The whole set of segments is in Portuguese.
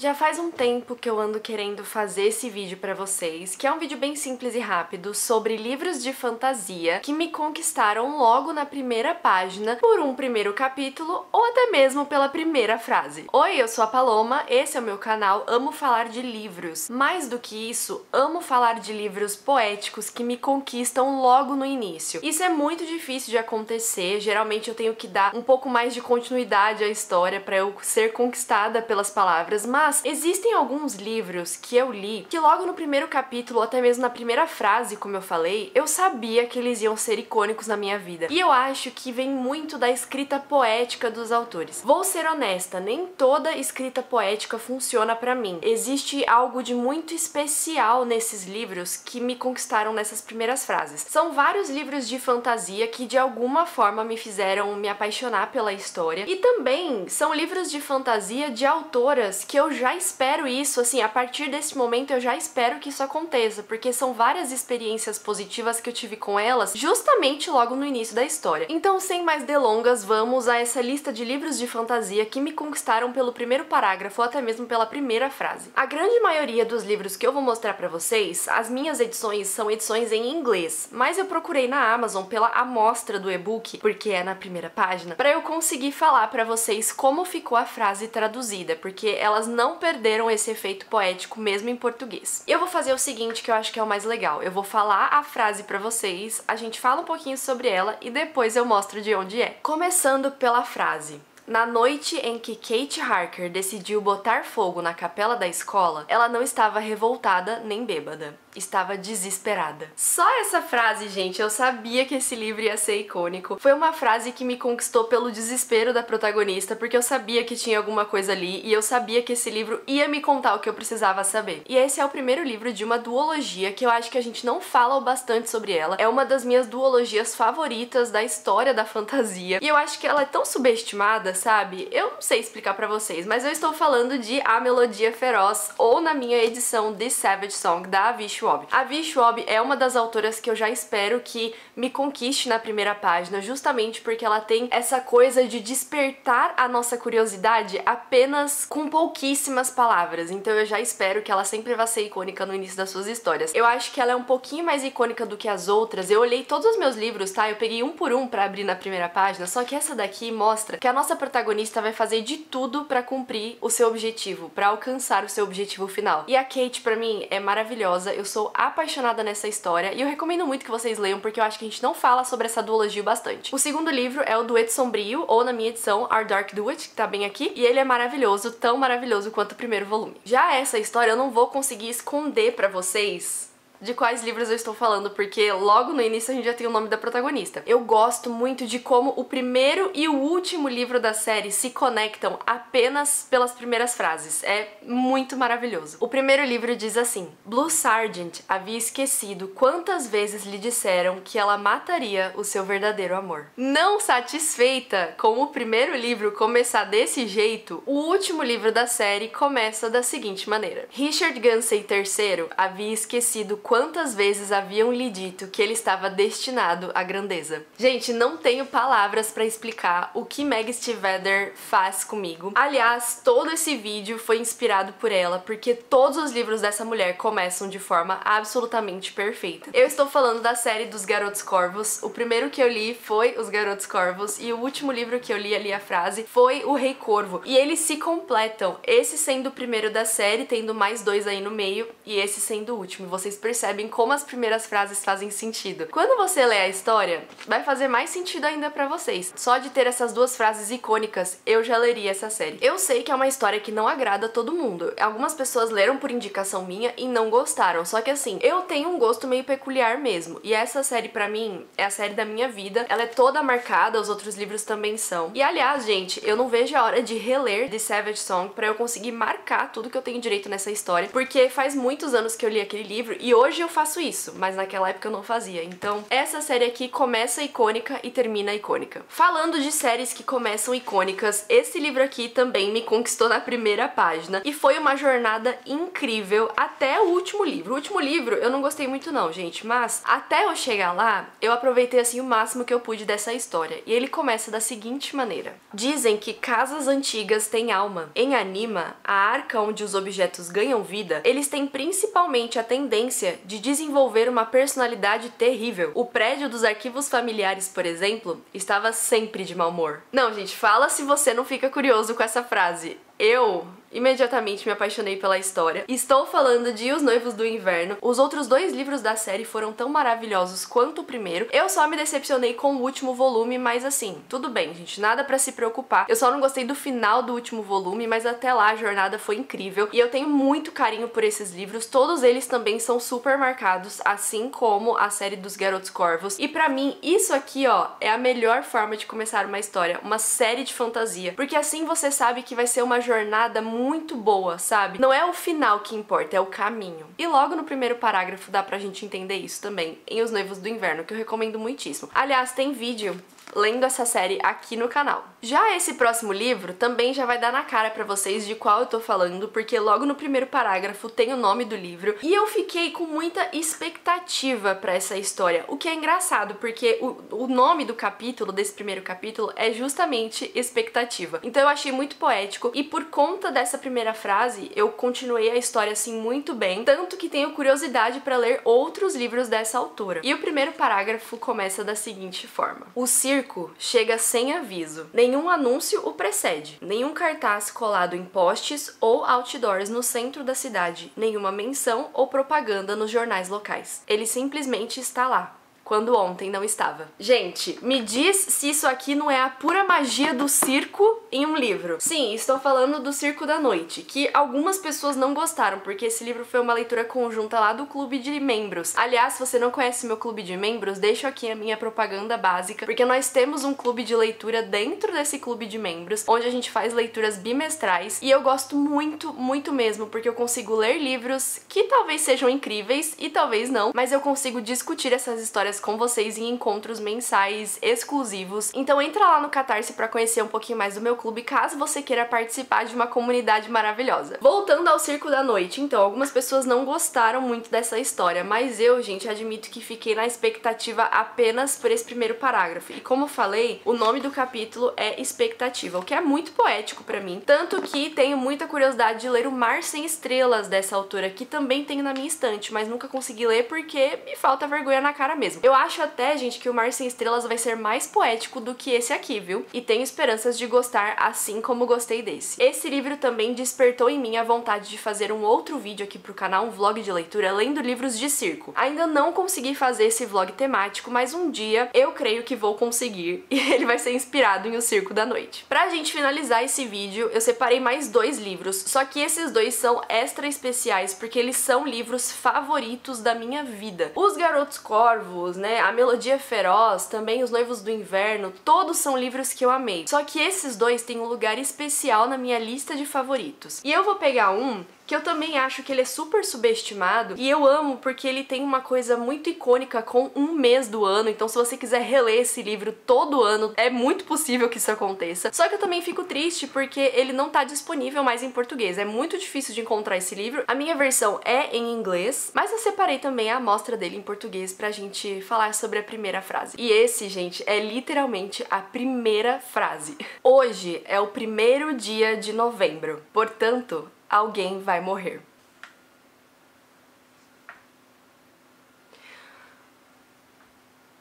Já faz um tempo que eu ando querendo fazer esse vídeo pra vocês, que é um vídeo bem simples e rápido sobre livros de fantasia que me conquistaram logo na primeira página por um primeiro capítulo ou até mesmo pela primeira frase. Oi, eu sou a Paloma, esse é o meu canal, amo falar de livros. Mais do que isso, amo falar de livros poéticos que me conquistam logo no início. Isso é muito difícil de acontecer, geralmente eu tenho que dar um pouco mais de continuidade à história pra eu ser conquistada pelas palavras, mas existem alguns livros que eu li que logo no primeiro capítulo, ou até mesmo na primeira frase, como eu falei, eu sabia que eles iam ser icônicos na minha vida. E eu acho que vem muito da escrita poética dos autores. Vou ser honesta, nem toda escrita poética funciona pra mim. Existe algo de muito especial nesses livros que me conquistaram nessas primeiras frases. São vários livros de fantasia que de alguma forma me fizeram me apaixonar pela história. E também são livros de fantasia de autoras que eu já espero isso, assim, a partir desse momento eu já espero que isso aconteça, porque são várias experiências positivas que eu tive com elas justamente logo no início da história. Então, sem mais delongas, vamos a essa lista de livros de fantasia que me conquistaram pelo primeiro parágrafo ou até mesmo pela primeira frase. A grande maioria dos livros que eu vou mostrar pra vocês, as minhas edições são edições em inglês, mas eu procurei na Amazon pela amostra do e-book, porque é na primeira página, pra eu conseguir falar pra vocês como ficou a frase traduzida, porque elas não perderam esse efeito poético mesmo em português. Eu vou fazer o seguinte, que eu acho que é o mais legal. Eu vou falar a frase pra vocês, a gente fala um pouquinho sobre ela e depois eu mostro de onde é. Começando pela frase. Na noite em que Kate Harker decidiu botar fogo na capela da escola, ela não estava revoltada nem bêbada. Estava desesperada. Só essa frase, gente, eu sabia que esse livro ia ser icônico. Foi uma frase que me conquistou pelo desespero da protagonista, porque eu sabia que tinha alguma coisa ali e eu sabia que esse livro ia me contar o que eu precisava saber. E esse é o primeiro livro de uma duologia que eu acho que a gente não fala bastante sobre ela. É uma das minhas duologias favoritas da história da fantasia. E eu acho que ela é tão subestimada, sabe? Eu não sei explicar pra vocês, mas eu estou falando de A Melodia Feroz, ou na minha edição The Savage Song, da Avi Schwab. A Avi Schwab é uma das autoras que eu já espero que me conquiste na primeira página, justamente porque ela tem essa coisa de despertar a nossa curiosidade apenas com pouquíssimas palavras. Então eu já espero que ela sempre vá ser icônica no início das suas histórias. Eu acho que ela é um pouquinho mais icônica do que as outras. Eu olhei todos os meus livros, tá? Eu peguei um por um pra abrir na primeira página, só que essa daqui mostra que a nossa protagonista vai fazer de tudo pra cumprir o seu objetivo, pra alcançar o seu objetivo final. E a Kate, pra mim, é maravilhosa. Eu sou apaixonada nessa história e eu recomendo muito que vocês leiam, porque eu acho que a gente não fala sobre essa duologia bastante. O segundo livro é o Dueto Sombrio, ou na minha edição, Our Dark Duet, que tá bem aqui, e ele é maravilhoso, tão maravilhoso quanto o primeiro volume. Já essa história eu não vou conseguir esconder pra vocês de quais livros eu estou falando, porque logo no início a gente já tem o nome da protagonista. Eu gosto muito de como o primeiro e o último livro da série se conectam apenas pelas primeiras frases. É muito maravilhoso. O primeiro livro diz assim: Blue Sargent havia esquecido quantas vezes lhe disseram que ela mataria o seu verdadeiro amor. Não satisfeita com o primeiro livro começar desse jeito, o último livro da série começa da seguinte maneira: Richard Gansey III havia esquecido quantas vezes haviam lhe dito que ele estava destinado à grandeza. Gente, não tenho palavras pra explicar o que Meg Stiefvater faz comigo. Aliás, todo esse vídeo foi inspirado por ela, porque todos os livros dessa mulher começam de forma absolutamente perfeita. Eu estou falando da série dos Garotos Corvos. O primeiro que eu li foi Os Garotos Corvos e o último livro que eu li ali, a frase, foi O Rei Corvo. E eles se completam, esse sendo o primeiro da série, tendo mais dois aí no meio, e esse sendo o último. Vocês percebem como as primeiras frases fazem sentido. Quando você lê a história, vai fazer mais sentido ainda pra vocês. Só de ter essas duas frases icônicas, eu já leria essa série. Eu sei que é uma história que não agrada a todo mundo. Algumas pessoas leram por indicação minha e não gostaram. Só que assim, eu tenho um gosto meio peculiar mesmo. E essa série, pra mim, é a série da minha vida. Ela é toda marcada, os outros livros também são. E aliás, gente, eu não vejo a hora de reler The Savage Song pra eu conseguir marcar tudo que eu tenho direito nessa história. Porque faz muitos anos que eu li aquele livro e hoje eu faço isso, mas naquela época eu não fazia. Então, essa série aqui começa icônica e termina icônica. Falando de séries que começam icônicas, esse livro aqui também me conquistou na primeira página e foi uma jornada incrível até o último livro. O último livro eu não gostei muito não, gente, mas até eu chegar lá, eu aproveitei assim o máximo que eu pude dessa história. E ele começa da seguinte maneira: dizem que casas antigas têm alma. Em Anima, a arca onde os objetos ganham vida, eles têm principalmente a tendência de desenvolver uma personalidade terrível. O prédio dos arquivos familiares, por exemplo, estava sempre de mau humor. Não, gente, fala se você não fica curioso com essa frase. Eu imediatamente me apaixonei pela história. Estou falando de Os Noivos do Inverno. Os outros 2 livros da série foram tão maravilhosos quanto o primeiro. Eu só me decepcionei com o último volume, mas assim, tudo bem, gente, nada pra se preocupar. Eu só não gostei do final do último volume, mas até lá a jornada foi incrível. E eu tenho muito carinho por esses livros. Todos eles também são super marcados, assim como a série dos Garotos Corvos. E pra mim, isso aqui, ó, é a melhor forma de começar uma história, uma série de fantasia. Porque assim você sabe que vai ser uma jornada muito boa, sabe? Não é o final que importa, é o caminho. E logo no primeiro parágrafo dá pra gente entender isso também, em Os Noivos do Inverno, que eu recomendo muitíssimo. Aliás, tem vídeo lendo essa série aqui no canal. Já esse próximo livro também já vai dar na cara pra vocês de qual eu tô falando, porque logo no primeiro parágrafo tem o nome do livro e eu fiquei com muita expectativa pra essa história, o que é engraçado, porque o nome do capítulo, desse primeiro capítulo, é justamente expectativa. Então eu achei muito poético e por conta dessa primeira frase eu continuei a história assim muito bem, tanto que tenho curiosidade pra ler outros livros dessa autora. E o primeiro parágrafo começa da seguinte forma: o circo chega sem aviso. Nenhum anúncio o precede. Nenhum cartaz colado em postes ou outdoors no centro da cidade. Nenhuma menção ou propaganda nos jornais locais. Ele simplesmente está lá, quando ontem não estava. Gente, me diz se isso aqui não é a pura magia do circo em um livro. Sim, estou falando do Circo da Noite, que algumas pessoas não gostaram, porque esse livro foi uma leitura conjunta lá do clube de membros. Aliás, se você não conhece meu clube de membros, deixo aqui a minha propaganda básica, porque nós temos um clube de leitura dentro desse clube de membros, onde a gente faz leituras bimestrais, e eu gosto muito, muito mesmo, porque eu consigo ler livros que talvez sejam incríveis e talvez não, mas eu consigo discutir essas histórias com vocês em encontros mensais exclusivos. Então entra lá no Catarse pra conhecer um pouquinho mais do meu clube, caso você queira participar de uma comunidade maravilhosa. Voltando ao Circo da Noite, então, algumas pessoas não gostaram muito dessa história, mas eu, gente, admito que fiquei na expectativa apenas por esse primeiro parágrafo. E como eu falei, o nome do capítulo é Expectativa, o que é muito poético pra mim. Tanto que tenho muita curiosidade de ler O Mar Sem Estrelas dessa autora, que também tenho na minha estante, mas nunca consegui ler porque me falta vergonha na cara mesmo. Eu acho até, gente, que O Mar Sem Estrelas vai ser mais poético do que esse aqui, viu? E tenho esperanças de gostar assim como gostei desse. Esse livro também despertou em mim a vontade de fazer um outro vídeo aqui pro canal, um vlog de leitura lendo livros de circo. Ainda não consegui fazer esse vlog temático, mas um dia eu creio que vou conseguir e ele vai ser inspirado em O Circo da Noite. Pra gente finalizar esse vídeo, eu separei mais 2 livros, só que esses 2 são extra especiais porque eles são livros favoritos da minha vida. Os Garotos Corvos, né, A Melodia Feroz, também Os Noivos do Inverno, todos são livros que eu amei. Só que esses 2 têm um lugar especial na minha lista de favoritos. E eu vou pegar um que eu também acho que ele é super subestimado e eu amo porque ele tem uma coisa muito icônica com um mês do ano, então se você quiser reler esse livro todo ano, é muito possível que isso aconteça. Só que eu também fico triste porque ele não tá disponível mais em português, é muito difícil de encontrar esse livro. A minha versão é em inglês, mas eu separei também a amostra dele em português pra gente falar sobre a primeira frase. E esse, gente, é literalmente a primeira frase. Hoje é o primeiro dia de novembro, portanto, alguém vai morrer.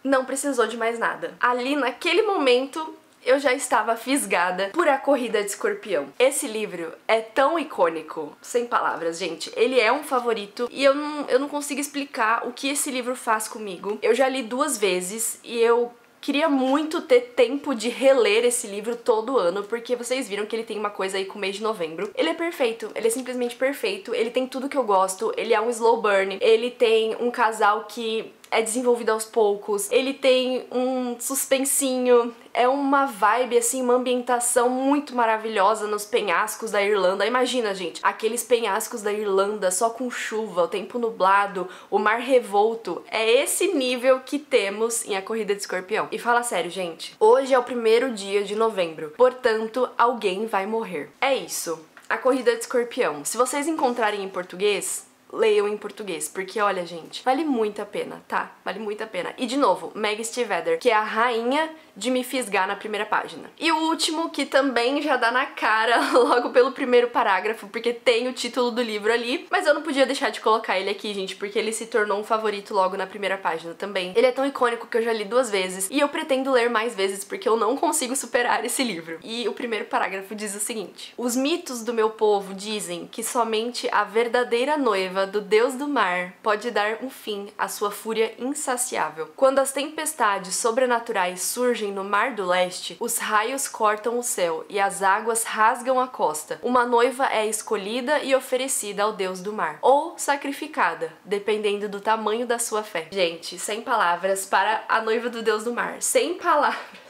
Não precisou de mais nada. Ali, naquele momento, eu já estava fisgada por A Corrida de Escorpião. Esse livro é tão icônico, sem palavras, gente. Ele é um favorito e eu não consigo explicar o que esse livro faz comigo. Eu já li 2 vezes e eu queria muito ter tempo de reler esse livro todo ano, porque vocês viram que ele tem uma coisa aí com o mês de novembro. Ele é perfeito, ele é simplesmente perfeito, ele tem tudo que eu gosto, ele é um slow burn, ele tem um casal que é desenvolvido aos poucos, ele tem um suspensinho, é uma vibe, assim, uma ambientação muito maravilhosa nos penhascos da Irlanda. Imagina, gente, aqueles penhascos da Irlanda só com chuva, o tempo nublado, o mar revolto. É esse nível que temos em A Corrida de Escorpião. E fala sério, gente, hoje é o primeiro dia de novembro, portanto, alguém vai morrer. É isso. A Corrida de Escorpião. Se vocês encontrarem em português, leiam em português, porque olha, gente, vale muito a pena, tá? Vale muito a pena. E de novo, Meg Stiefvater, que é a rainha de me fisgar na primeira página. E o último, que também já dá na cara logo pelo primeiro parágrafo, porque tem o título do livro ali, mas eu não podia deixar de colocar ele aqui, gente, porque ele se tornou um favorito logo na primeira página também. Ele é tão icônico que eu já li 2 vezes, e eu pretendo ler mais vezes porque eu não consigo superar esse livro. E o primeiro parágrafo diz o seguinte: os mitos do meu povo dizem que somente a verdadeira noiva do deus do mar pode dar um fim à sua fúria insaciável. Quando as tempestades sobrenaturais surgem no Mar do Leste, os raios cortam o céu e as águas rasgam a costa. Uma noiva é escolhida e oferecida ao deus do mar, ou sacrificada, dependendo do tamanho da sua fé. Gente, sem palavras para a noiva do deus do mar. Sem palavras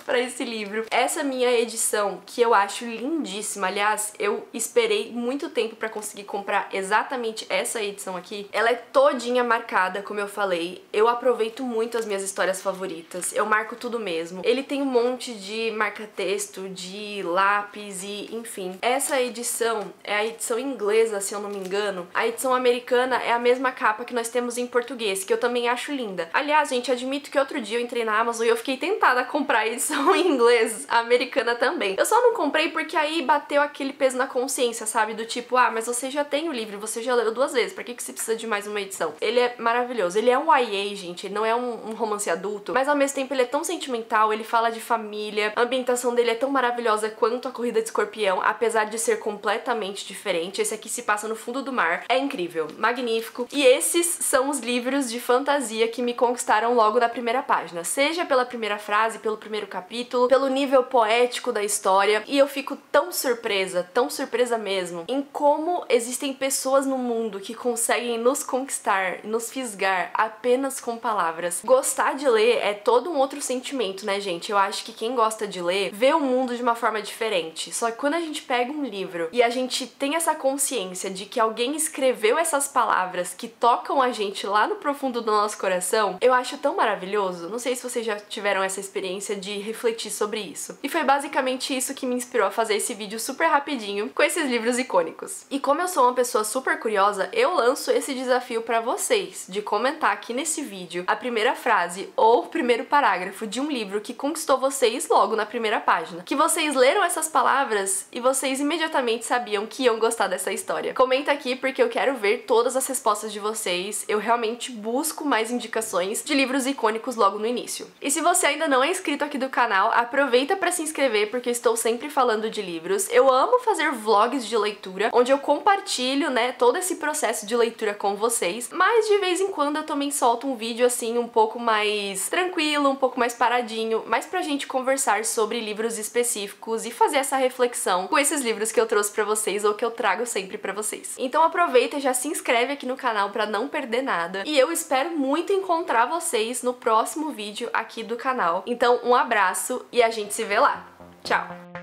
para esse livro. Essa minha edição, que eu acho lindíssima, aliás, eu esperei muito tempo para conseguir comprar exatamente essa edição aqui. Ela é todinha marcada, como eu falei. Eu aproveito muito as minhas histórias favoritas, eu marco tudo mesmo. Ele tem um monte de marca-texto, de lápis e enfim. Essa edição é a edição inglesa, se eu não me engano. A edição americana é a mesma capa que nós temos em português, que eu também acho linda. Aliás, gente, admito que outro dia eu entrei na Amazon e eu fiquei tentada a comprar a edição em inglês, a americana também. Eu só não comprei porque aí bateu aquele peso na consciência, sabe? Do tipo, ah, mas você já tem o livro, você já leu 2 vezes, pra que você precisa de mais uma edição? Ele é maravilhoso. Ele é um YA, gente, ele não é um romance adulto, mas ao mesmo tempo ele é tão sentimental, ele fala de família, a ambientação dele é tão maravilhosa quanto A Corrida de Escorpião, apesar de ser completamente diferente. Esse aqui se passa no fundo do mar. É incrível, magnífico. E esses são os livros de fantasia que me conquistaram logo na primeira página, seja pela primeira frase, pelo primeiro capítulo, pelo nível poético da história, e eu fico tão surpresa mesmo, em como existem pessoas no mundo que conseguem nos conquistar, nos fisgar apenas com palavras. Gostar de ler é todo um outro sentimento, né, gente? Eu acho que quem gosta de ler vê o mundo de uma forma diferente. Só que quando a gente pega um livro e a gente tem essa consciência de que alguém escreveu essas palavras que tocam a gente lá no profundo do nosso coração, eu acho tão maravilhoso. Não sei se vocês já tiveram essa experiência de refletir sobre isso. E foi basicamente isso que me inspirou a fazer esse vídeo super rapidinho com esses livros icônicos. E como eu sou uma pessoa super curiosa, eu lanço esse desafio pra vocês, de comentar aqui nesse vídeo a primeira frase ou o primeiro parágrafo de um livro que conquistou vocês logo na primeira página. Que vocês leram essas palavras e vocês imediatamente sabiam que iam gostar dessa história. Comenta aqui porque eu quero ver todas as respostas de vocês. Eu realmente busco mais indicações de livros icônicos logo no início. E se você ainda não é inscrito aqui do canal, aproveita para se inscrever porque eu estou sempre falando de livros. Eu amo fazer vlogs de leitura, onde eu compartilho, né, todo esse processo de leitura com vocês, mas de vez em quando eu também solto um vídeo assim um pouco mais tranquilo, um pouco mais paradinho, mais pra gente conversar sobre livros específicos e fazer essa reflexão com esses livros que eu trouxe pra vocês ou que eu trago sempre pra vocês. Então aproveita e já se inscreve aqui no canal pra não perder nada, e eu espero muito encontrar vocês no próximo vídeo aqui do canal. Então um abraço e a gente se vê lá. Tchau!